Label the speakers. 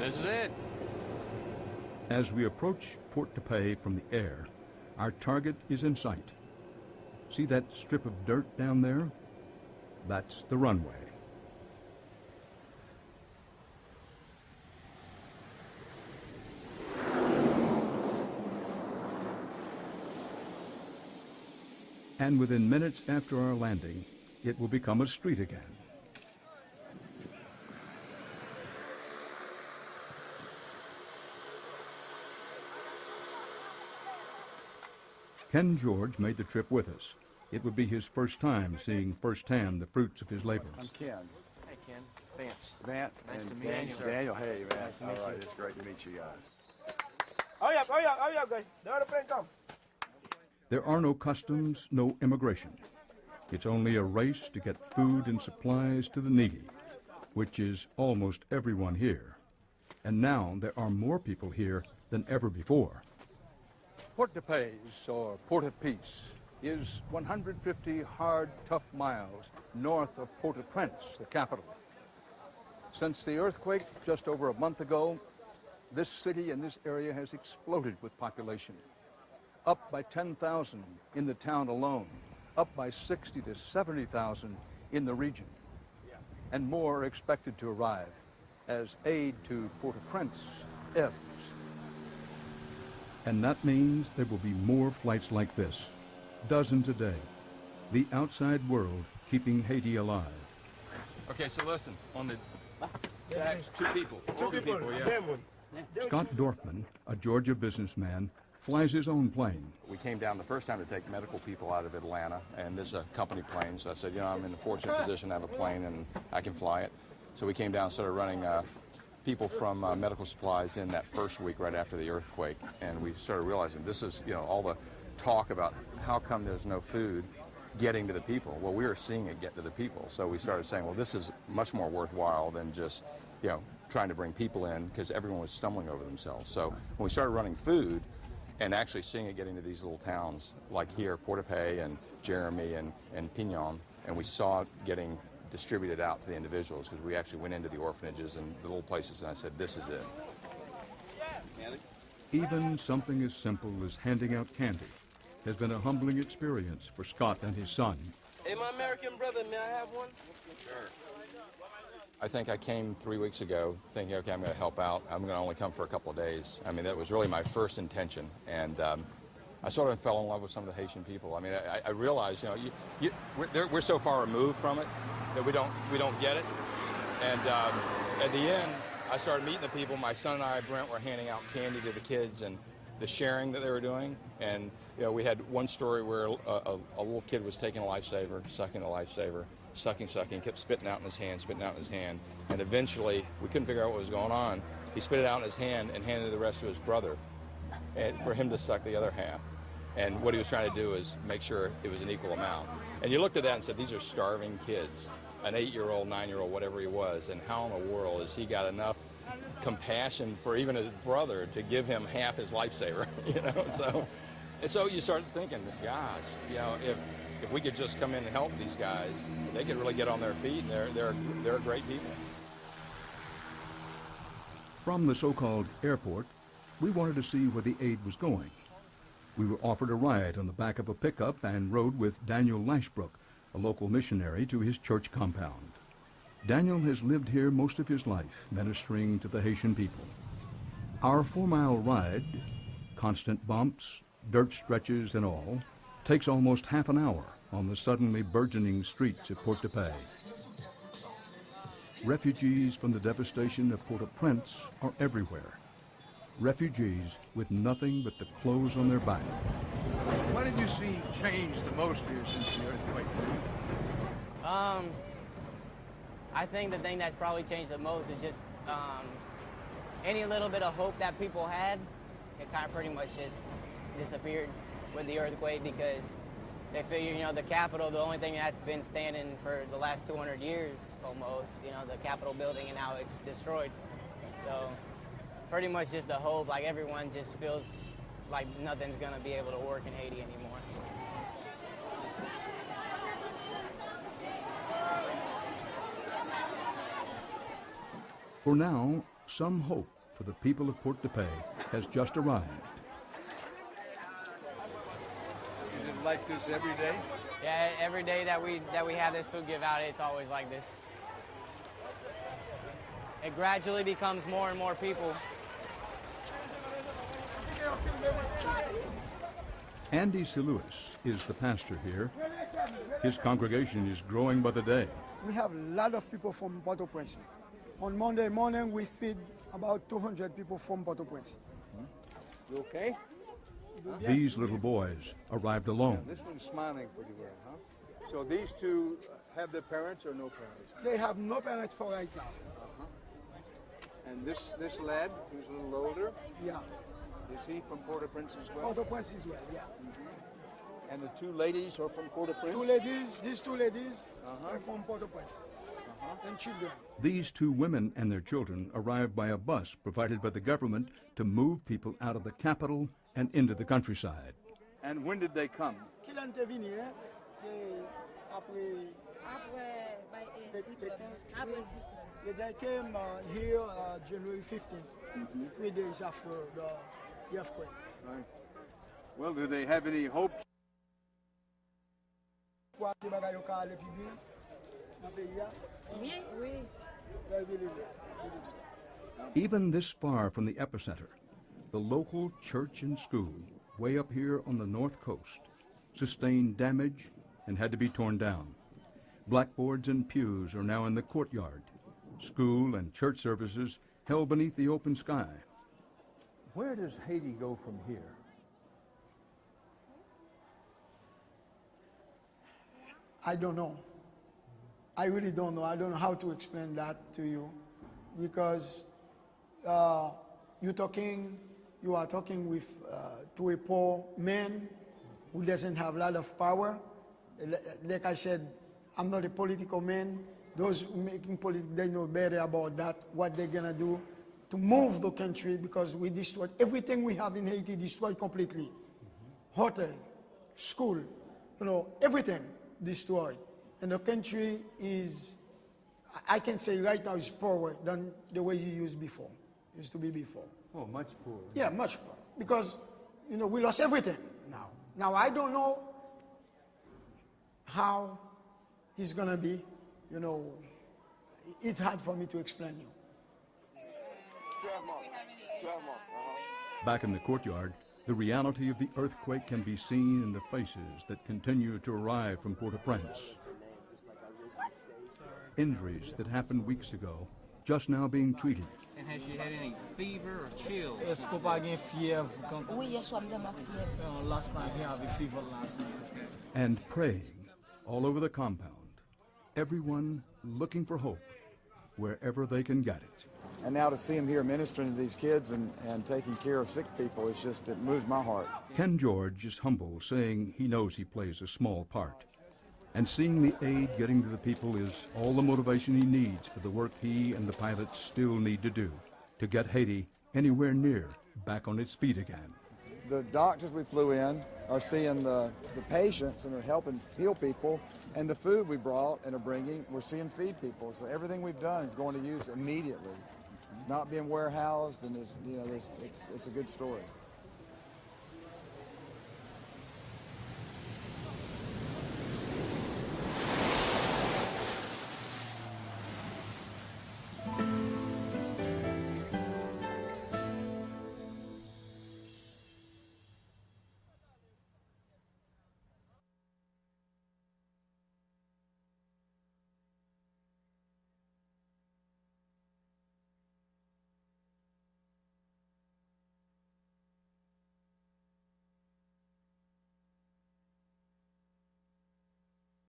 Speaker 1: This is it.
Speaker 2: As we approach Port-de-Paix from the air, our target is in sight. See that strip of dirt down there? That's the runway. And within minutes after our landing, it will become a street again. Ken George made the trip with us. It would be his first time seeing firsthand the fruits of his labors.
Speaker 3: I'm Ken.
Speaker 1: Hey, Ken. Vance.
Speaker 3: Vance.
Speaker 1: Nice
Speaker 3: and
Speaker 1: to meet
Speaker 3: Daniel.
Speaker 1: you, sir.
Speaker 3: Daniel, hey, man.
Speaker 1: Nice to meet
Speaker 3: All right,
Speaker 1: you.
Speaker 3: it's great to meet you guys.
Speaker 4: Hurry up, guys. The other plane come.
Speaker 2: There are no customs, no immigration. It's only a race to get food and supplies to the needy, which is almost everyone here. And now there are more people here than ever before. Port-de-Paix, or Port-au-Peace, is 150 hard, tough miles north of Port-au-Prince, the capital. Since the earthquake just over a month ago, this city and this area has exploded with population. Up by 10,000 in the town alone, up by 60 to 70,000 in the region. And more are expected to arrive as aid to Port-au-Prince ebbs. And that means there will be more flights like this, dozens a day. The outside world keeping Haiti alive.
Speaker 5: Okay, so listen, on the tax, two people, yeah.
Speaker 4: Them one.
Speaker 2: Scott Dorfman, a Georgia businessman, flies his own plane.
Speaker 6: We came down the first time to take medical people out of Atlanta, and this is a company plane, so I said, you know, I'm in a fortunate position to have a plane and I can fly it. So we came down and started running people from medical supplies in that first week right after the earthquake, and we started realizing this is, you know, all the talk about how come there's no food getting to the people. Well, we were seeing it get to the people, so we started saying, well, this is much more worthwhile than just, you know, trying to bring people in, because everyone was stumbling over themselves. So when we started running food and actually seeing it getting to these little towns like here, Port-au-Paix and Jeremy and Pignon, and we saw it getting distributed out to the individuals, because we actually went into the orphanages and the little places, and I said, this is it.
Speaker 2: Even something as simple as handing out candy has been a humbling experience for Scott and his son.
Speaker 4: Hey, my American brother, may I have one?
Speaker 6: I think I came 3 weeks ago thinking, okay, I'm going to help out. I'm going to only come for a couple of days. I mean, that was really my first intention. And I sort of fell in love with some of the Haitian people. I mean, I realized, you know, we're so far removed from it that we don't get it. And at the end, I started meeting the people. My son and I, Brent, were handing out candy to the kids and the sharing that they were doing. And, you know, we had one story where a little kid was taking a lifesaver, sucking the lifesaver, sucking, kept spitting out in his hand, and eventually we couldn't figure out what was going on. He spit it out in his hand and handed the rest to his brother, and for him to suck the other half. And what he was trying to do is make sure it was an equal amount. And you looked at that and said, these are starving kids, an 8-year-old, 9-year-old, whatever he was, and how in the world has he got enough compassion for even his brother to give him half his lifesaver, you know? So you start thinking, gosh, you know, if we could just come in and help these guys, they could really get on their feet, and they're great people.
Speaker 2: From the so-called airport, we wanted to see where the aid was going. We were offered a ride on the back of a pickup and rode with Daniel Lashbrook, a local missionary, to his church compound. Daniel has lived here most of his life, ministering to the Haitian people. Our 4-mile ride, constant bumps, dirt stretches and all, takes almost half an hour on the suddenly burgeoning streets of Port-de-Paix. Refugees from the devastation of Port-au-Prince are everywhere. Refugees with nothing but the clothes on their back.
Speaker 3: What did you see change the most here since the earthquake?
Speaker 7: I think the thing that's probably changed the most is just any little bit of hope that people had, it kind of pretty much just disappeared with the earthquake, because they figure, you know, the Capitol, the only thing that's been standing for the last 200 years almost, you know, the Capitol building, and now it's destroyed. So pretty much just the hope, like everyone just feels like nothing's gonna be able to work in Haiti anymore.
Speaker 2: For now, some hope for the people of Port-de-Paix has just arrived.
Speaker 3: Is it like this every day?
Speaker 7: Yeah, every day that we have this food give out, it's always like this. It gradually becomes more and more people.
Speaker 2: Andy Siluis is the pastor here. His congregation is growing by the day.
Speaker 8: We have a lot of people from Port-au-Prince. On Monday morning, we feed about 200 people from Port-au-Prince.
Speaker 3: You okay?
Speaker 2: These little boys arrived alone.
Speaker 3: This one's smiling pretty well, huh? So these two have their parents or no parents?
Speaker 8: They have no parents for right now.
Speaker 3: And this lad, who's a little older,
Speaker 8: Yeah,
Speaker 3: is he from Port-au-Prince as well?
Speaker 8: Port-au-Prince as well, yeah.
Speaker 3: And the two ladies are from Port-au-Prince?
Speaker 8: These two ladies are from Port-au-Prince. And children.
Speaker 2: These two women and their children arrived by a bus provided by the government to move people out of the capital and into the countryside.
Speaker 3: And when did they come?
Speaker 8: Qui l'ont venu, hein? C'est après. They came here January 15th, 3 days after the earthquake.
Speaker 3: Right. Well, do they have any hopes?
Speaker 2: Even this far from the epicenter, the local church and school, way up here on the north coast, sustained damage and had to be torn down. Blackboards and pews are now in the courtyard. School and church services held beneath the open sky.
Speaker 3: Where does Haiti go from here?
Speaker 8: I don't know. I really don't know. I don't know how to explain that to you, because you are talking with to a poor man who doesn't have a lot of power. Like I said, I'm not a political man. Those who making politics, they know better about that, what they're gonna do to move the country, because we destroyed everything we have in Haiti, destroyed completely. Hotel, school, everything destroyed. And the country is, I can say right now, is poorer than the way you used to be before.
Speaker 3: Oh, much poorer.
Speaker 8: Yeah, much poorer. Because, we lost everything now. Now, I don't know how it's gonna be, it's hard for me to explain you.
Speaker 4: 12 months. 12 months.
Speaker 2: Back in the courtyard, the reality of the earthquake can be seen in the faces that continue to arrive from Port-au-Prince. Injuries that happened weeks ago, just now being treated.
Speaker 9: And has she had any fever or chills?
Speaker 10: Est-ce qu'on pas gain fièvre?
Speaker 11: Oui, hier soir, madame a fièvre.
Speaker 10: Last night, he had a fever last night.
Speaker 2: And praying all over the compound. Everyone looking for hope wherever they can get it.
Speaker 12: And now to see him here ministering to these kids and taking care of sick people, it moves my heart.
Speaker 2: Ken George is humble, saying he knows he plays a small part. And seeing the aid getting to the people is all the motivation he needs for the work he and the pilots still need to do to get Haiti anywhere near back on its feet again.
Speaker 12: The doctors we flew in are seeing the patients and are helping heal people, and the food we brought and are bringing, we're seeing feed people. So everything we've done is going to use immediately. It's not being warehoused, and it's a good story.